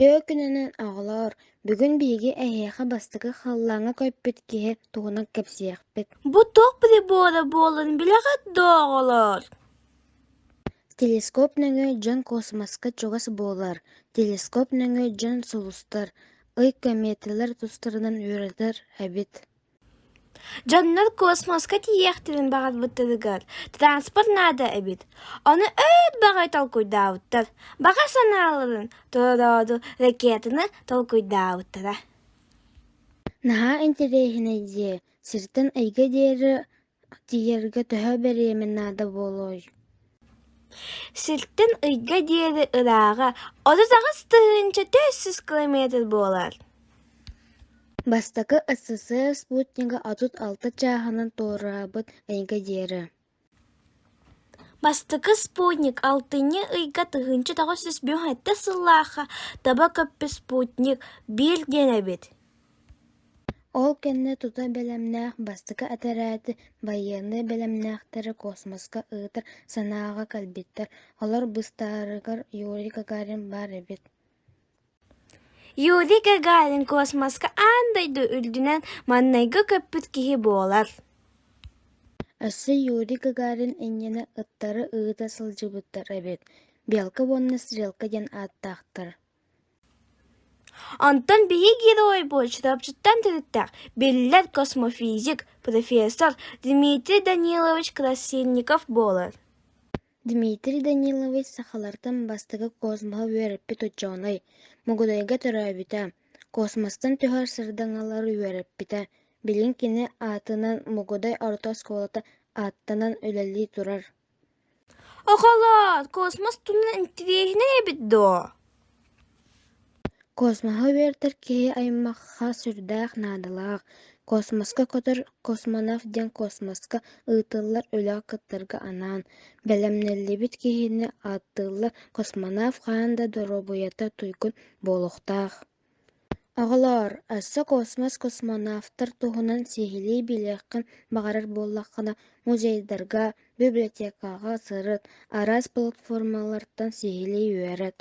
Төкүнэнэн аҕалаар, бүгүн биһиги эһиэхэ бастакы халлааҥҥа көппүт киһи туһунан кэпсиэхпит. Bu toq прибора буолан билэҕэт дооҕолор. Телескоп нөҥө дьон космоска чугас буолар, телескоп нөҥө дьон сулустар, ый кометалар тустарынан үөрэтэр эбит. Дьоннор космоска тиийэхтэрин баҕарбыттарыгар, транспорт наада эбит. Ону өт баҕай толкуйдаабыттар. Баҕа санааларын туорооду ракетаны толкуйдаабыттара. Наһаа интересинэй дии, сиртэн айга диэри тиийэргэ төһө бэриэмин наада буолуой. Сиртэн ыйга диэри ырааҕа, отус аҕыс тыһыынча 400 километр буолар. Бастакы СССР спутнига отут алта чааһынан туораабыт айга диэри. Бастакы спутник алтыны ыйга тыһыынча 905 сыллааха таба көппү спутник 1 диэн эбит. Ол кэннэ тута бэлэмнээх бастакы атарааты военный бэлэмнээхтэрэ космоска ыытар санааҕа кэлбиттэр, олор быстаарыгар Юрий Гагарин бар эбит. Юрий Гагарин космоска аандайды үлдүнэн маннайга көппүт киһи буолар. Өссө Юрий Гагарин инньэни ыттары ыыта сылдьыбыттар эбит. Белка буонна стрелка диэн ааттаахтар. Онтон биһи герой почтапчыттан тырыттаах биллер космофизик профессор Дмитрий Данилович Красильников буолар. Дмитрий Данилович сахалартан бастакы космоһо үөреппит ученый, мугудайга төрөөбүтэ, космостон түһөр сырдаҥалар үөреппитэ, билин кини аатынан мугудай орто оскуолата ааттанан үлэлии турар. Оҕолор, космос тунан интересинэ эбит дуо. Космоһо үөртэр киһи аймахха сүрдээх наадалаах, космоска көтөр космонавт диэн космоска ыытыллар үлээх кыттарга анаан, бэлэмнэллибит киһини ааттыыллар космонавт хаан да доробуйата туйгун буолуохтаах. Оҕолоор, өссө космос космонавттар туһунан сиһилии билиэххин баҕарар буоллаххына музейдарга, библиотекаға сырыт, араас платформалартан сиһилии үөрät.